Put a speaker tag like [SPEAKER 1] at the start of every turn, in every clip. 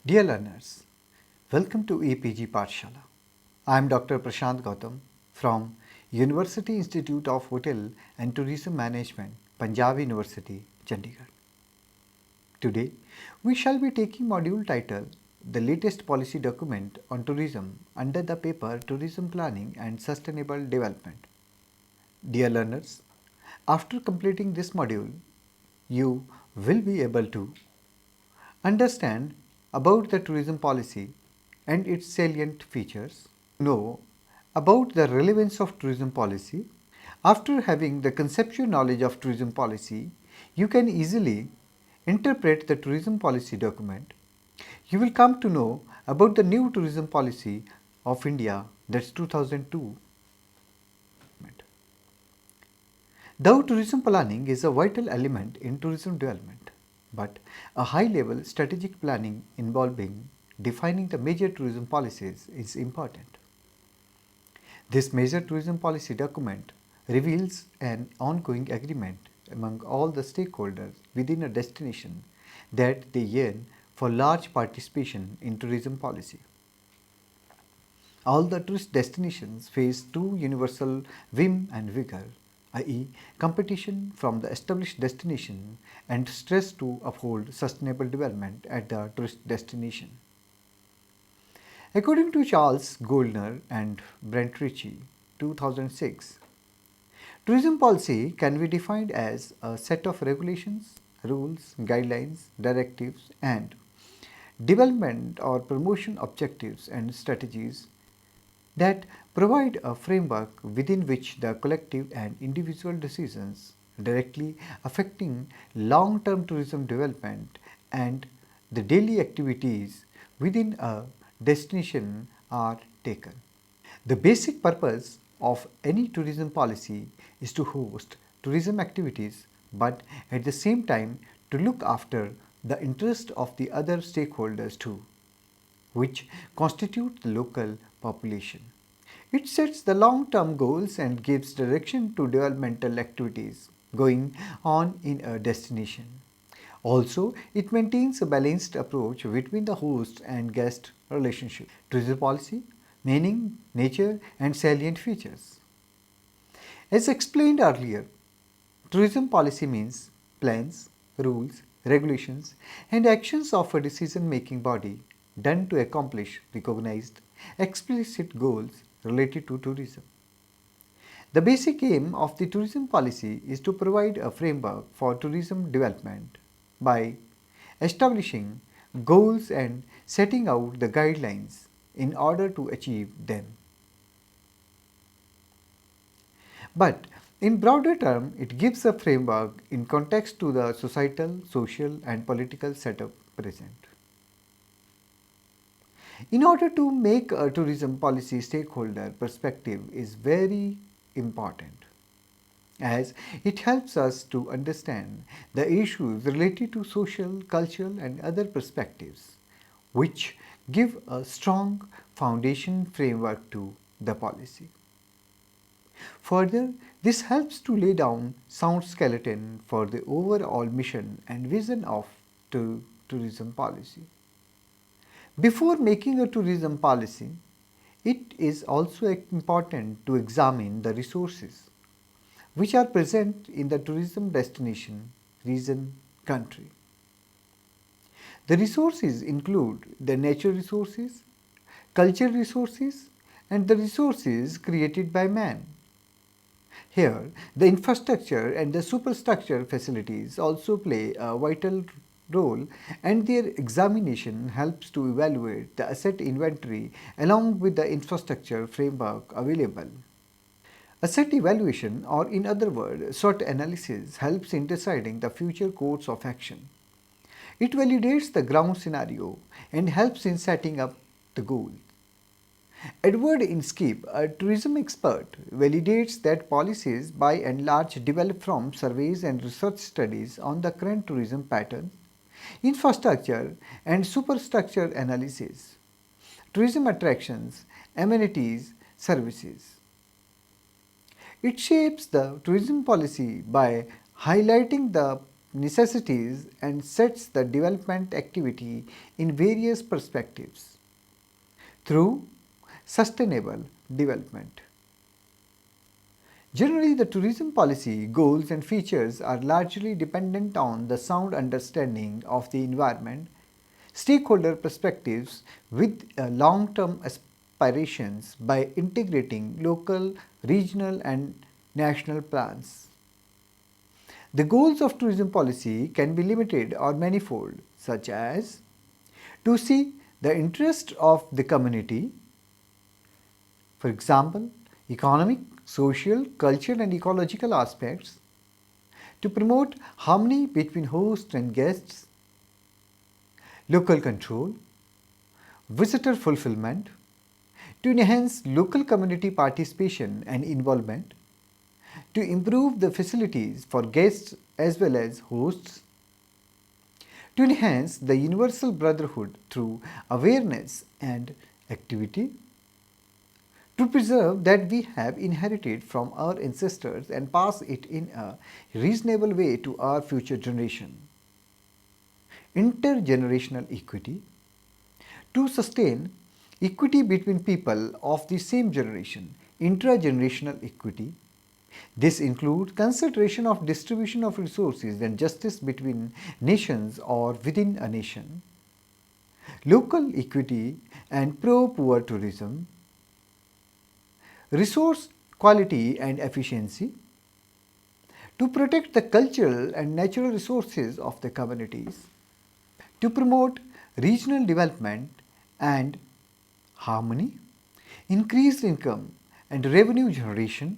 [SPEAKER 1] Dear learners, welcome to EPG Pathshala. I am Dr. Prashant Gautam from University Institute of Hotel and Tourism Management, Punjab University, Chandigarh. Today, we shall be taking module titled The Latest Policy Document on Tourism under the paper Tourism Planning and Sustainable Development. Dear learners, after completing this module, you will be able to understand about the tourism policy and its salient features, know about the relevance of tourism policy. After having the conceptual knowledge of tourism policy, you can easily interpret the tourism policy document. You will come to know about the new tourism policy of India, that's 2002. Though tourism planning is a vital element in tourism development, but a high-level strategic planning involving defining the major tourism policies is important. This major tourism policy document reveals an ongoing agreement among all the stakeholders within a destination that they yearn for large participation in tourism policy. All the tourist destinations face two universal vim and vigor, i.e., competition from the established destination and stress to uphold sustainable development at the tourist destination. According to Charles Goldner and Brent Ritchie, 2006, tourism policy can be defined as a set of regulations, rules, guidelines, directives, and development or promotion objectives and strategies that provide a framework within which the collective and individual decisions directly affecting long-term tourism development and the daily activities within a destination are taken. The basic purpose of any tourism policy is to host tourism activities, but at the same time to look after the interest of the other stakeholders too, which constitute the local population. It sets the long-term goals and gives direction to developmental activities going on in a destination. Also, it maintains a balanced approach between the host and guest relationship. Tourism policy, meaning, nature, and salient features. As explained earlier, tourism policy means plans, rules, regulations, and actions of a decision-making body done to accomplish recognized explicit goals related to tourism. The basic aim of the tourism policy is to provide a framework for tourism development by establishing goals and setting out the guidelines in order to achieve them. But in broader term, it gives a framework in context to the societal, social and political setup present. In order to make a tourism policy stakeholder perspective is very important, as it helps us to understand the issues related to social, cultural and other perspectives, which give a strong foundation framework to the policy. Further, this helps to lay down sound skeleton for the overall mission and vision of tourism policy. Before making a tourism policy, it is also important to examine the resources which are present in the tourism destination, region, country. The resources include the natural resources, cultural resources, and the resources created by man. Here, the infrastructure and the superstructure facilities also play a vital role, and their examination helps to evaluate the asset inventory along with the infrastructure framework available. Asset evaluation, or in other words, SWOT analysis, helps in deciding the future course of action. It validates the ground scenario and helps in setting up the goal. Edward Inskip, a tourism expert, validates that policies by and large develop from surveys and research studies on the current tourism patterns, infrastructure and superstructure analysis, tourism attractions, amenities, services. It shapes the tourism policy by highlighting the necessities and sets the development activity in various perspectives through sustainable development. Generally, the tourism policy goals and features are largely dependent on the sound understanding of the environment, stakeholder perspectives with long-term aspirations by integrating local, regional and national plans. The goals of tourism policy can be limited or manifold, such as to see the interest of the community, for example, economic, social, cultural and ecological aspects, to promote harmony between host and guests, local control, visitor fulfillment, to enhance local community participation and involvement, to improve the facilities for guests as well as hosts, to enhance the universal brotherhood through awareness and activity, to preserve that we have inherited from our ancestors and pass it in a reasonable way to our future generation. Intergenerational equity, to sustain equity between people of the same generation. Intragenerational equity, this includes consideration of distribution of resources and justice between nations or within a nation. Local equity and pro-poor tourism, resource quality and efficiency, to protect the cultural and natural resources of the communities, to promote regional development and harmony, increased income and revenue generation,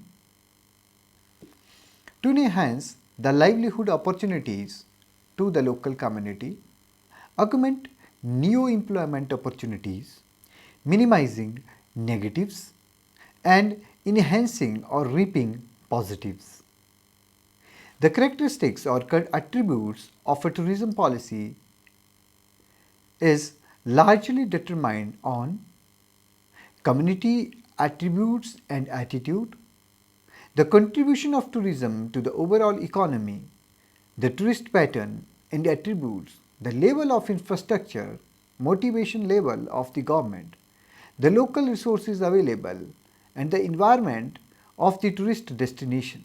[SPEAKER 1] to enhance the livelihood opportunities to the local community, augment new employment opportunities, minimizing negatives and enhancing or reaping positives. The characteristics or attributes of a tourism policy is largely determined on community attributes and attitude, the contribution of tourism to the overall economy, the tourist pattern and attributes, the level of infrastructure, motivation level of the government, the local resources available and the environment of the tourist destination.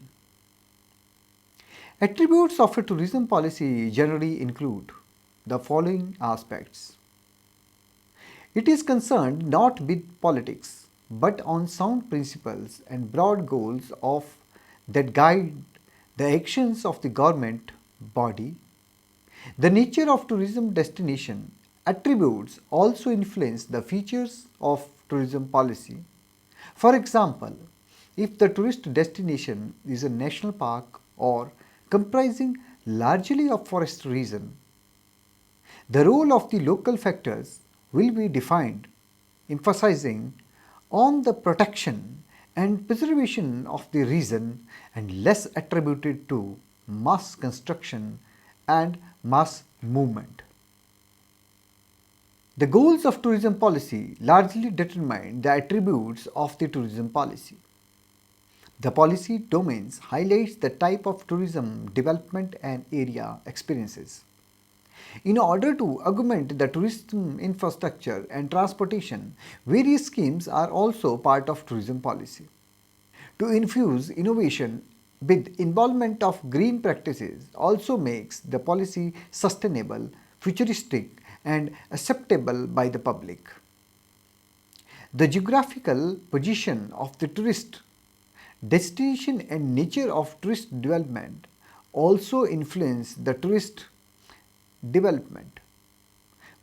[SPEAKER 1] Attributes of a tourism policy generally include the following aspects. It is concerned not with politics but on sound principles and broad goals that guide the actions of the government body. The nature of tourism destination attributes also influence the features of tourism policy. For example, if the tourist destination is a national park or comprising largely of forest region, the role of the local factors will be defined, emphasizing on the protection and preservation of the region and less attributed to mass construction and mass movement. The goals of tourism policy largely determine the attributes of the tourism policy. The policy domains highlights the type of tourism development and area experiences. In order to augment the tourism infrastructure and transportation, various schemes are also part of tourism policy. To infuse innovation with involvement of green practices also makes the policy sustainable, futuristic and acceptable by the public. The geographical position of the tourist destination and nature of tourist development also influence the tourist development.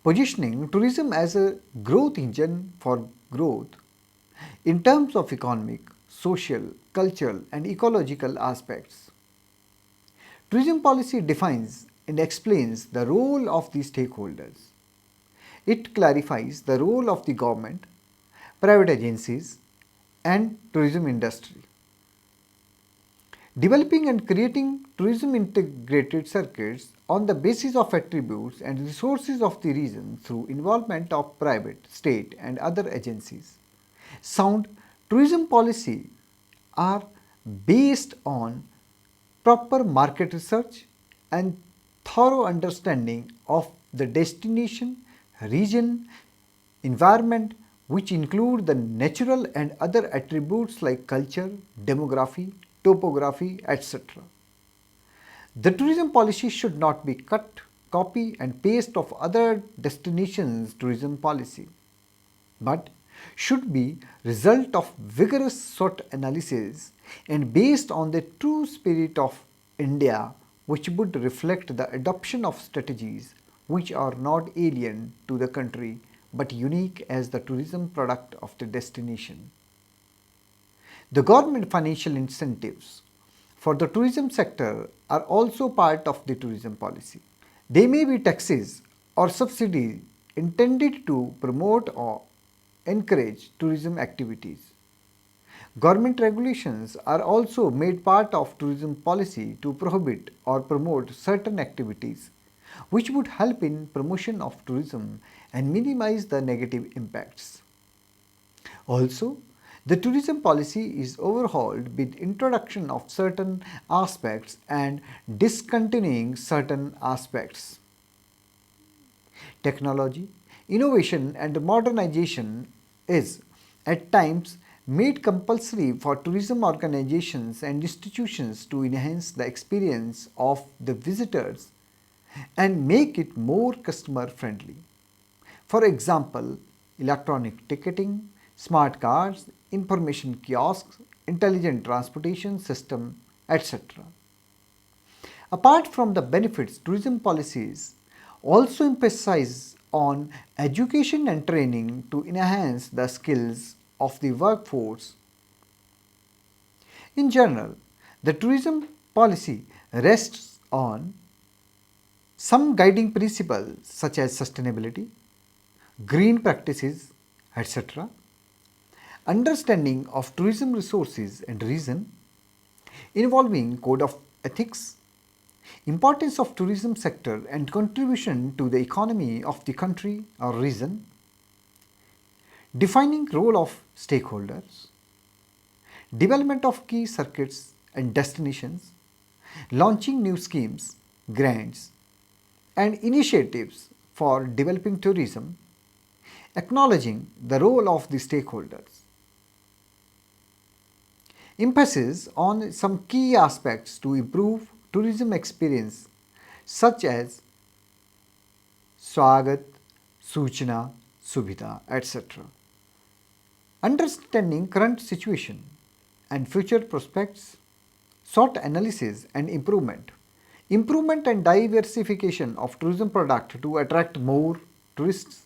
[SPEAKER 1] Positioning tourism as a growth engine for growth in terms of economic, social, cultural and ecological aspects. Tourism policy defines and explains the role of the stakeholders. It clarifies the role of the government, private agencies and tourism industry. Developing and creating tourism integrated circuits on the basis of attributes and resources of the region through involvement of private, state and other agencies. Sound tourism policy are based on proper market research and thorough understanding of the destination, region, environment, which include the natural and other attributes like culture, demography, topography, etc. The tourism policy should not be cut, copy and paste of other destinations' tourism policy, but should be result of vigorous SWOT analysis and based on the true spirit of India, which would reflect the adoption of strategies which are not alien to the country but unique as the tourism product of the destination. The government financial incentives for the tourism sector are also part of the tourism policy. They may be taxes or subsidies intended to promote or encourage tourism activities. Government regulations are also made part of tourism policy to prohibit or promote certain activities which would help in promotion of tourism and minimize the negative impacts. Also, the tourism policy is overhauled with introduction of certain aspects and discontinuing certain aspects. Technology, innovation and modernization is at times made compulsory for tourism organizations and institutions to enhance the experience of the visitors and make it more customer friendly. For example, electronic ticketing, smart cards, information kiosks, intelligent transportation system, etc. Apart from the benefits, tourism policies also emphasize on education and training to enhance the skills of the workforce. In general, the tourism policy rests on some guiding principles such as sustainability, green practices, etc., understanding of tourism resources and reason, involving code of ethics, importance of tourism sector and contribution to the economy of the country or region, defining role of stakeholders, development of key circuits and destinations, launching new schemes, grants and initiatives for developing tourism, acknowledging the role of the stakeholders. Emphasis on some key aspects to improve tourism experience such as Swagat, Suchna, Subhida, etc. Understanding current situation and future prospects, SWOT analysis and improvement. Improvement and diversification of tourism product to attract more tourists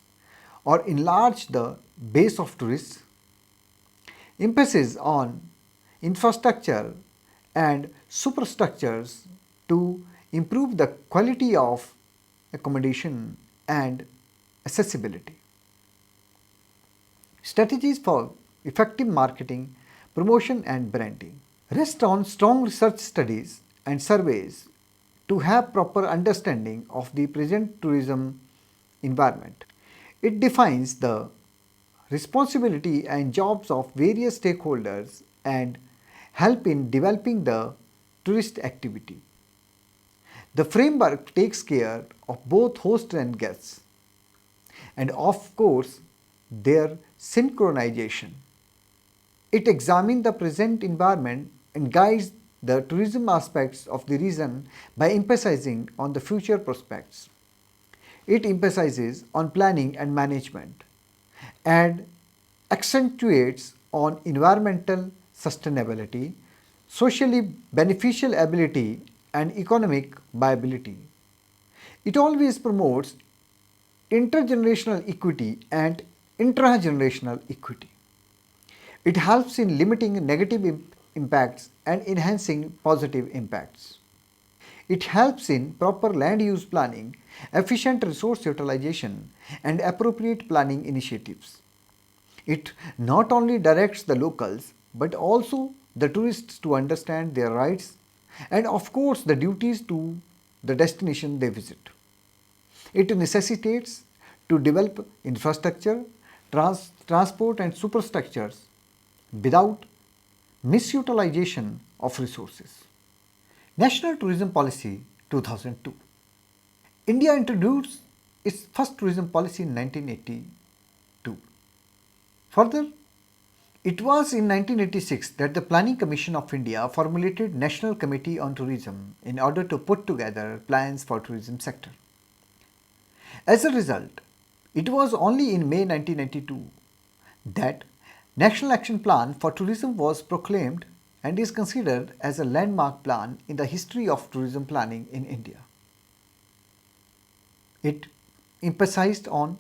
[SPEAKER 1] or enlarge the base of tourists. Emphasis on infrastructure and superstructures to improve the quality of accommodation and accessibility. Strategies for effective marketing, promotion and branding rest on strong research studies and surveys to have proper understanding of the present tourism environment. It defines the responsibility and jobs of various stakeholders and help in developing the tourist activity. The framework takes care of both hosts and guests and of course their synchronization. It examines the present environment and guides the tourism aspects of the region by emphasizing on the future prospects. It emphasizes on planning and management and accentuates on environmental sustainability, socially beneficial ability and economic viability. It always promotes intergenerational equity and intragenerational equity. It helps in limiting negative impacts and enhancing positive impacts. It helps in proper land use planning, efficient resource utilization, and appropriate planning initiatives. It not only directs the locals but also the tourists to understand their rights and of course the duties to the destination they visit. It necessitates to develop infrastructure, transport and superstructures without misutilization of resources. National Tourism Policy 2002. India introduced its first tourism policy in 1982. Further, it was in 1986 that the Planning Commission of India formulated National Committee on Tourism in order to put together plans for tourism sector. As a result, it was only in May 1992 that National Action Plan for Tourism was proclaimed and is considered as a landmark plan in the history of tourism planning in India. It emphasized on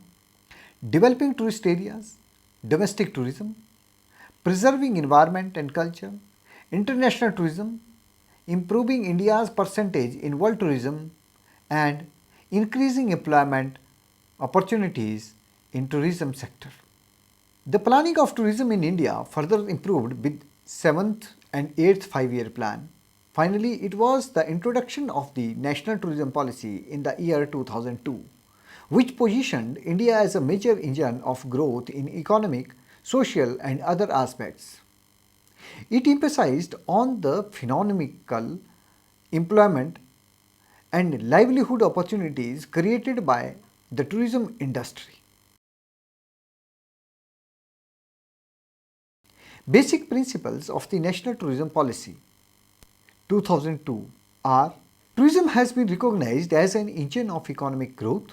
[SPEAKER 1] developing tourist areas, domestic tourism, preserving environment and culture, international tourism, improving India's percentage in world tourism, and increasing employment opportunities in tourism sector. The planning of tourism in India further improved with 7th and 8th 5-year plan. Finally, it was the introduction of the National Tourism Policy in the year 2002, which positioned India as a major engine of growth in economic, social and other aspects. It emphasized on the phenomenal employment and livelihood opportunities created by the tourism industry. Basic principles of the National Tourism Policy 2002 are: tourism has been recognized as an engine of economic growth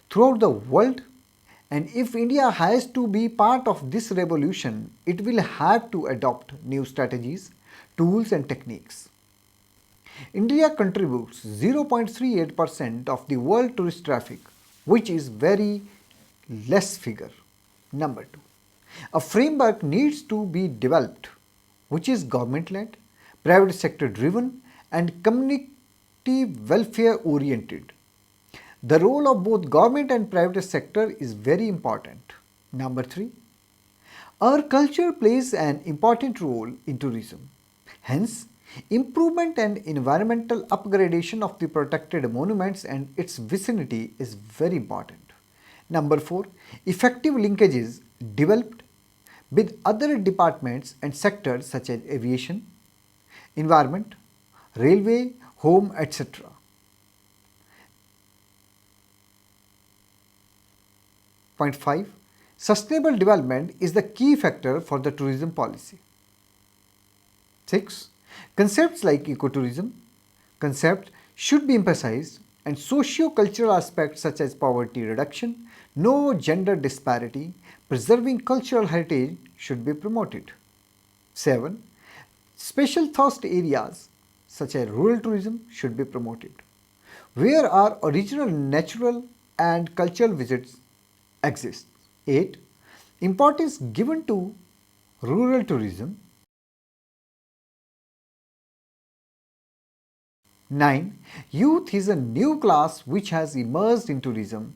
[SPEAKER 1] throughout the world, and if India has to be part of this revolution, it will have to adopt new strategies, tools and techniques. India contributes 0.38% of the world tourist traffic, which is very less figure. Number 2. A framework needs to be developed which is government led, private sector driven and community welfare oriented. The role of both government and private sector is very important. Number 3. Our culture plays an important role in tourism. Hence, improvement and environmental upgradation of the protected monuments and its vicinity is very important. Number 4. Effective linkages developed with other departments and sectors such as aviation, environment, railway, home, etc. Point 5. Sustainable development is the key factor for the tourism policy. 6. Concepts like ecotourism concept should be emphasized, and socio-cultural aspects such as poverty reduction, no gender disparity, preserving cultural heritage should be promoted. 7. Special thrust areas such as rural tourism should be promoted, where our original natural and cultural visits exist. 8. Importance given to rural tourism. 9. Youth is a new class which has emerged in tourism.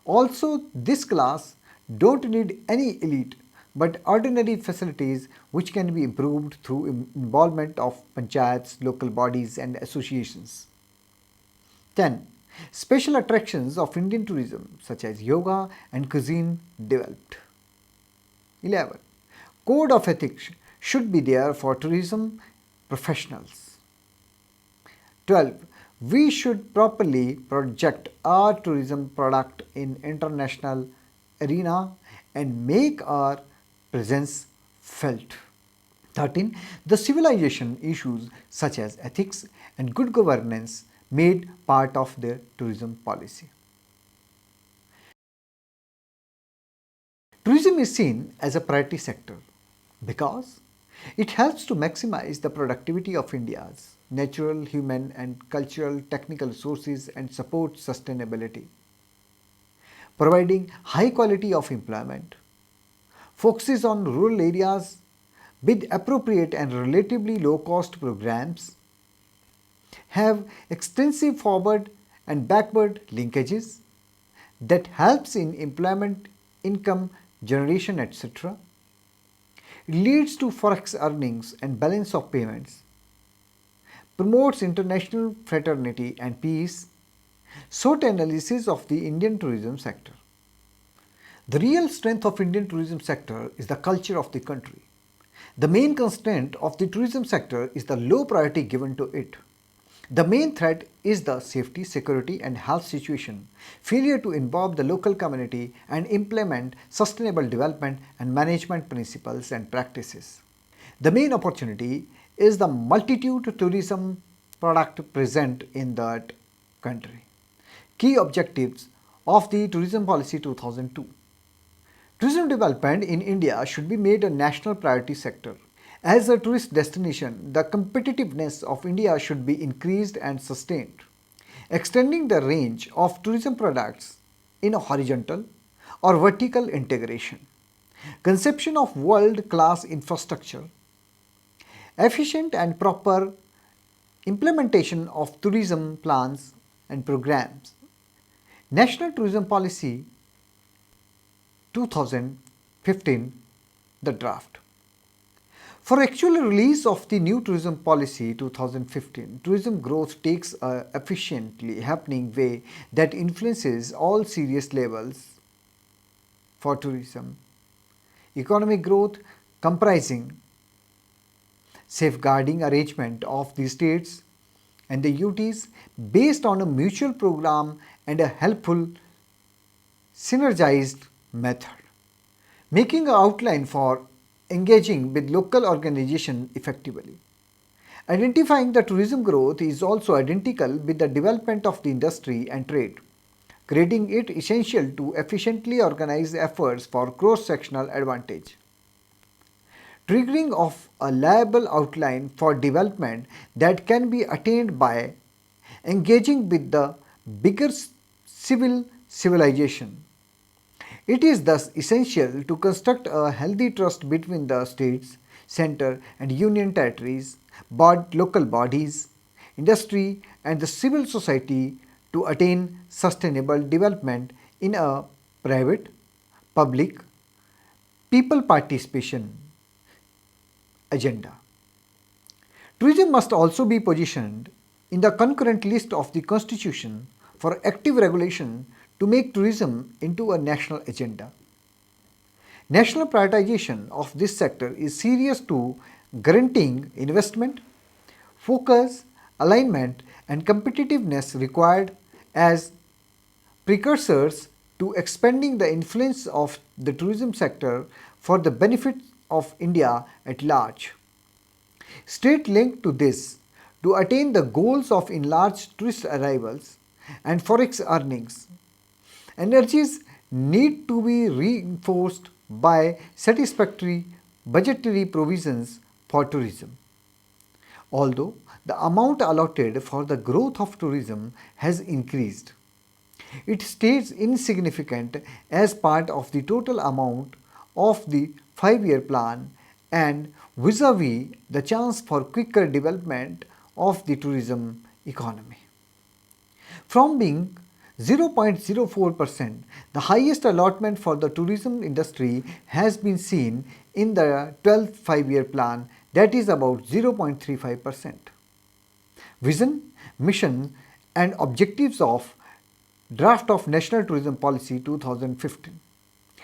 [SPEAKER 1] Also, this class don't need any elite but ordinary facilities which can be improved through involvement of panchayats, local bodies and associations. 10. Special attractions of Indian tourism such as yoga and cuisine developed. 11. Code of ethics should be there for tourism professionals. 12. We should properly project our tourism product in international arena and make our presence felt. 13. The civilization issues such as ethics and good governance made part of the tourism policy. Tourism is seen as a priority sector because it helps to maximize the productivity of India's natural, human and cultural technical resources and support sustainability, providing high quality of employment, focuses on rural areas with appropriate and relatively low cost programs, have extensive forward and backward linkages that helps in employment, income generation, etc. It leads to forex earnings and balance of payments, promotes international fraternity and peace. SWOT analysis of the Indian tourism sector. The real strength of Indian tourism sector is the culture of the country. The main constraint of the tourism sector is the low priority given to it. The main threat is the safety, security, and health situation, failure to involve the local community and implement sustainable development and management principles and practices. The main opportunity is the multitude of tourism product present in that country. Key objectives of the Tourism Policy 2002. Tourism development in India should be made a national priority sector. As a tourist destination, the competitiveness of India should be increased and sustained. Extending the range of tourism products in a horizontal or vertical integration. Conception of world-class infrastructure. Efficient and proper implementation of tourism plans and programs. National Tourism Policy 2015, the draft. For actual release of the new tourism policy 2015, tourism growth takes a efficiently happening way that influences all serious levels for tourism. Economic growth comprising safeguarding arrangement of the states and the UTs based on a mutual program and a helpful synergized method, making an outline for engaging with local organizations effectively. Identifying the tourism growth is also identical with the development of the industry and trade, creating it essential to efficiently organize efforts for cross-sectional advantage. Triggering of a liable outline for development that can be attained by engaging with the bigger civilization. It is thus essential to construct a healthy trust between the states, center and union territories, local bodies, industry and the civil society to attain sustainable development in a private, public, people participation agenda. Tourism must also be positioned in the concurrent list of the Constitution for active regulation to make tourism into a national agenda. National prioritization of this sector is serious to guaranteeing investment, focus, alignment and competitiveness required as precursors to expanding the influence of the tourism sector for the benefit of India at large. Straight linked to this, to attain the goals of enlarged tourist arrivals and forex earnings, energies need to be reinforced by satisfactory budgetary provisions for tourism. Although the amount allotted for the growth of tourism has increased, it stays insignificant as part of the total amount of the 5-year plan and vis-a-vis the chance for quicker development of the tourism economy. From being 0.04%, the highest allotment for the tourism industry has been seen in the 12th 5-year plan, that is about 0.35%. Vision, mission and objectives of Draft of National Tourism Policy 2015.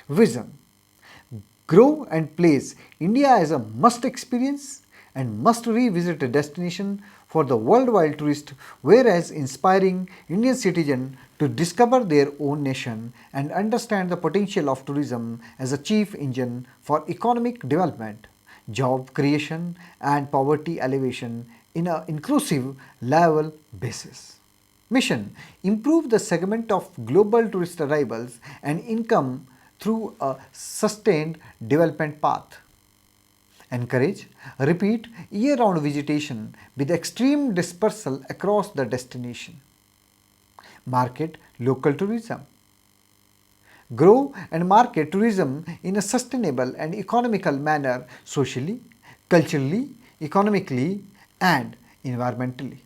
[SPEAKER 1] Vision: grow and place India as a must experience and must revisit destination for the worldwide tourist, whereas inspiring Indian citizens to discover their own nation and understand the potential of tourism as a chief engine for economic development, job creation and poverty alleviation in an inclusive level basis. Mission: improve the segment of global tourist arrivals and income through a sustained development path. Encourage repeat year-round visitation with extreme dispersal across the destination. Market local tourism. Grow and market tourism in a sustainable and economical manner socially, culturally, economically and environmentally.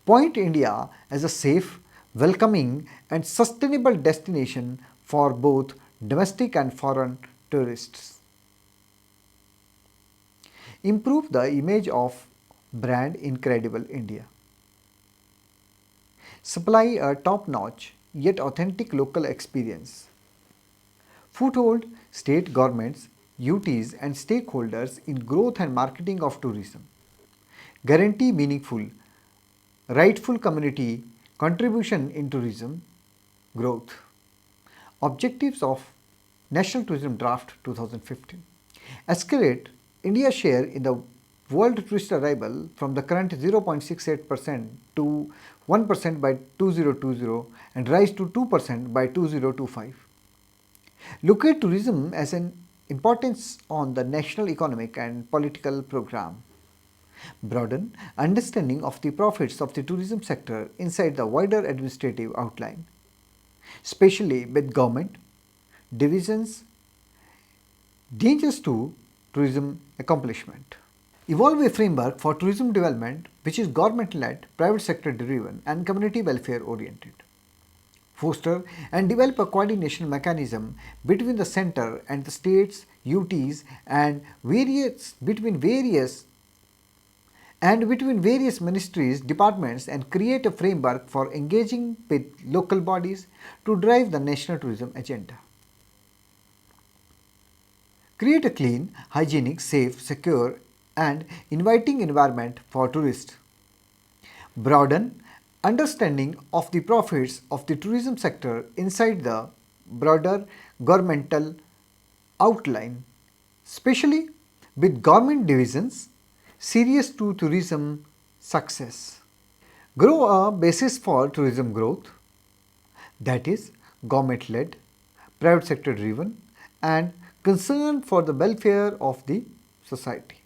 [SPEAKER 1] Point India as a safe, welcoming and sustainable destination for both domestic and foreign tourists. Improve the image of brand Incredible India. Supply a top-notch yet authentic local experience. Foothold state governments, UTs and stakeholders in growth and marketing of tourism. guarantee meaningful, rightful community contribution in tourism growth. Objectives of National Tourism Draft 2015. Escalate India's share in the world tourist arrival from the current 0.68% to 1% by 2020 and rise to 2% by 2025. Locate tourism as an importance on the national economic and political program. Broaden understanding of the profits of the tourism sector inside the wider administrative outline, especially with government, divisions, dangers to tourism accomplishment. Evolve a framework for tourism development which is government-led, private sector driven and community welfare oriented. Foster and develop a coordination mechanism between the center and the states, UTs and between various ministries, departments and create a framework for engaging with local bodies to drive the national tourism agenda. Create a clean, hygienic, safe, secure and inviting environment for tourists. Broaden understanding of the profits of the tourism sector inside the broader governmental outline, especially with government divisions serious to tourism success. Grow a basis for tourism growth, that is government led, private sector driven and concern for the welfare of the society.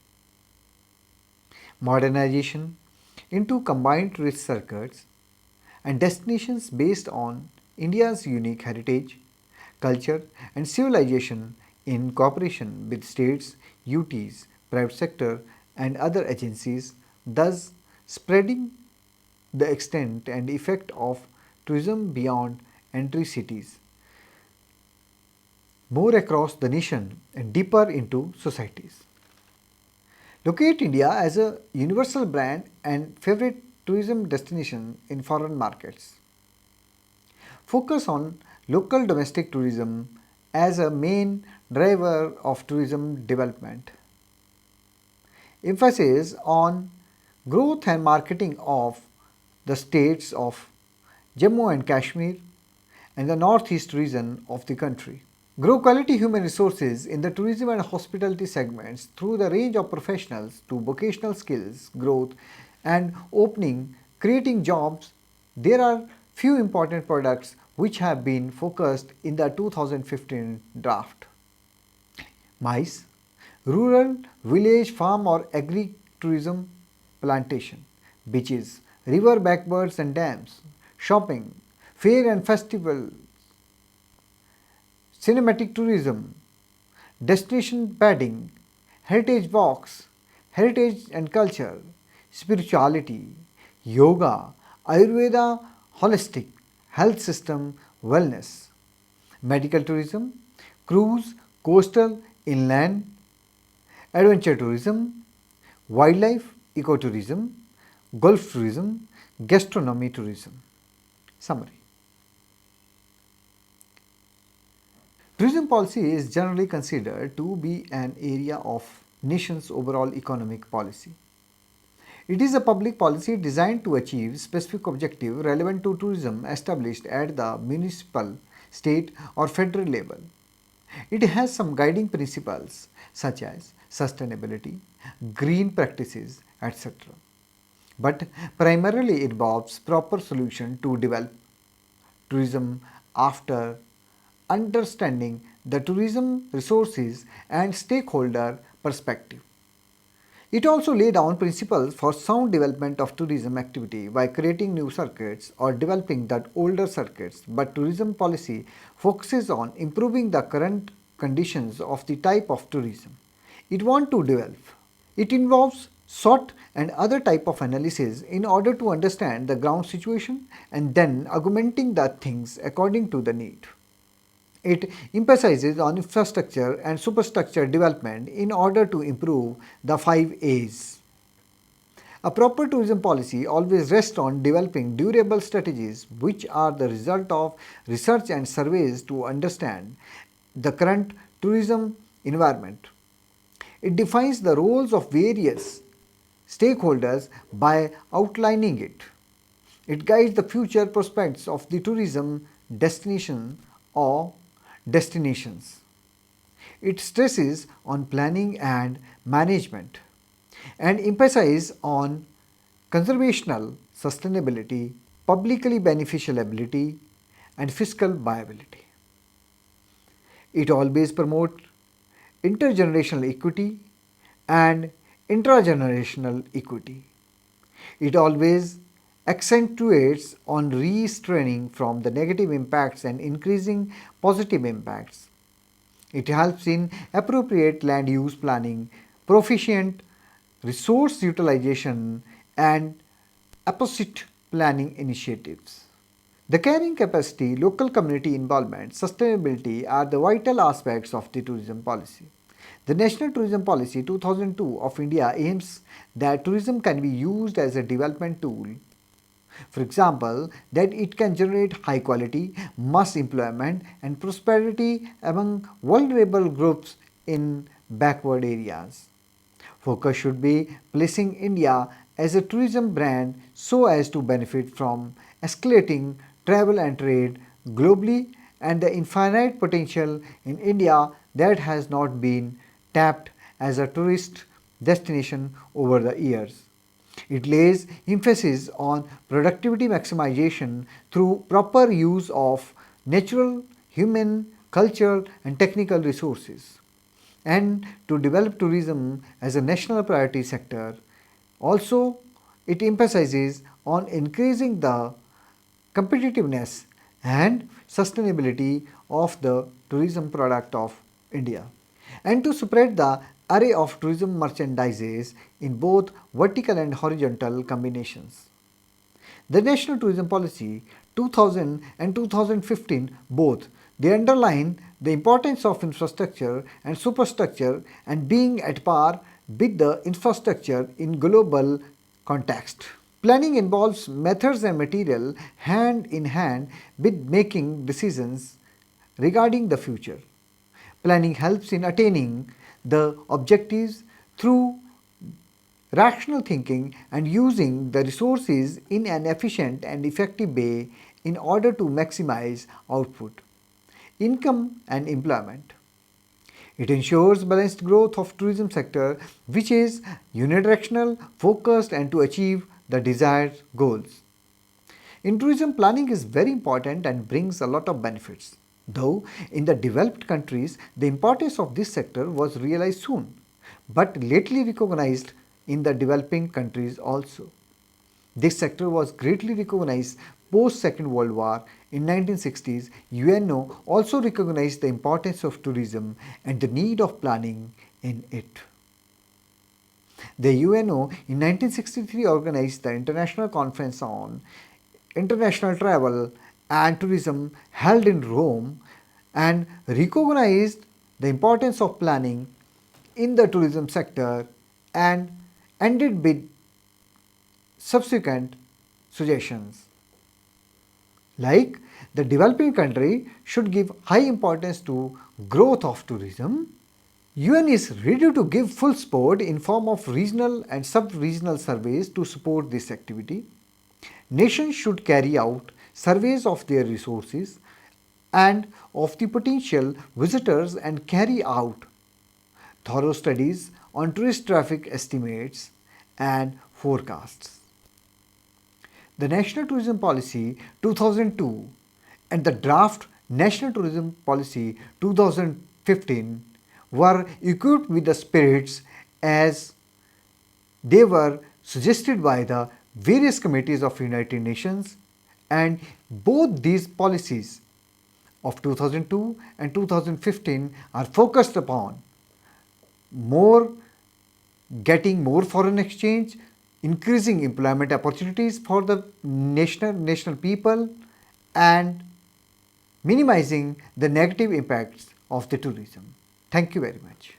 [SPEAKER 1] Modernization into combined tourist circuits and destinations based on India's unique heritage, culture and civilization in cooperation with states, UTs, private sector and other agencies, thus spreading the extent and effect of tourism beyond entry cities, more across the nation and deeper into societies. Locate India as a universal brand and favorite tourism destination in foreign markets. Focus on local domestic tourism as a main driver of tourism development. Emphasis on growth and marketing of the states of Jammu and Kashmir and the northeast region of the country. Grow quality human resources in the tourism and hospitality segments through the range of professionals to vocational skills, growth and opening, creating jobs. There are few important products which have been focused in the 2015 draft. MICE, rural, village, farm or agri-tourism, plantation, beaches, river backwards and dams, shopping, fair and festival, cinematic tourism, destination padding, heritage walks, heritage and culture, spirituality, yoga, Ayurveda, holistic, health system, wellness, medical tourism, cruise, coastal, inland, adventure tourism, wildlife, ecotourism, golf tourism, gastronomy tourism. Summary. Tourism policy is generally considered to be an area of nation's overall economic policy. It is a public policy designed to achieve specific objective relevant to tourism established at the municipal, state or federal level. It has some guiding principles such as sustainability, green practices, etc. But primarily involves proper solution to develop tourism after understanding the tourism resources and stakeholder perspective. It also laid down principles for sound development of tourism activity by creating new circuits or developing the older circuits, but tourism policy focuses on improving the current conditions of the type of tourism it wants to develop. It involves SWOT and other type of analysis in order to understand the ground situation and then augmenting the things according to the need. It emphasizes on infrastructure and superstructure development in order to improve the 5 A's. A proper tourism policy always rests on developing durable strategies which are the result of research and surveys to understand the current tourism environment. It defines the roles of various stakeholders by outlining it. It guides the future prospects of the tourism destination or destinations. It stresses on planning and management and emphasizes on conservational sustainability, publicly beneficial ability, and fiscal viability. It always promotes intergenerational equity and intragenerational equity. It always accentuates on restraining from the negative impacts and increasing positive impacts. It helps in appropriate land use planning, proficient resource utilization, and apposite planning initiatives. The carrying capacity, local community involvement, sustainability are the vital aspects of the tourism policy. The National Tourism Policy 2002 of India aims that tourism can be used as a development tool. For example, that it can generate high quality, mass employment and prosperity among vulnerable groups in backward areas. Focus should be placing India as a tourism brand so as to benefit from escalating travel and trade globally and the infinite potential in India that has not been tapped as a tourist destination over the years. It lays emphasis on productivity maximization through proper use of natural, human, cultural, and technical resources, and to develop tourism as a national priority sector. Also, it emphasizes on increasing the competitiveness and sustainability of the tourism product of India, and to spread the array of tourism merchandises in both vertical and horizontal combinations. The National Tourism Policy 2000 and 2015 both they underline the importance of infrastructure and superstructure and being at par with the infrastructure in global context. Planning involves methods and material hand in hand with making decisions regarding the future. Planning helps in attaining the objectives through rational thinking and using the resources in an efficient and effective way in order to maximize output, income and employment. It ensures balanced growth of tourism sector which is unidirectional, focused and to achieve the desired goals. In tourism, planning is very important and brings a lot of benefits. Though in the developed countries, the importance of this sector was realized soon, but lately recognized in the developing countries also. This sector was greatly recognized post Second World War. In 1960s, UNO also recognized the importance of tourism and the need of planning in it. The UNO in 1963 organized the International Conference on International Travel and Tourism held in Rome and recognized the importance of planning in the tourism sector and ended with subsequent suggestions. Like the developing country should give high importance to growth of tourism. UN is ready to give full support in form of regional and sub-regional surveys to support this activity. Nations should carry out surveys of their resources and of the potential visitors and carry out thorough studies on tourist traffic estimates and forecasts. The National Tourism Policy 2002 and the draft National Tourism Policy 2015 were equipped with the spirits as they were suggested by the various committees of United Nations, and both these policies of 2002 and 2015 are focused upon more getting more foreign exchange, increasing employment opportunities for the national people, and minimizing the negative impacts of the tourism. Thank you very much.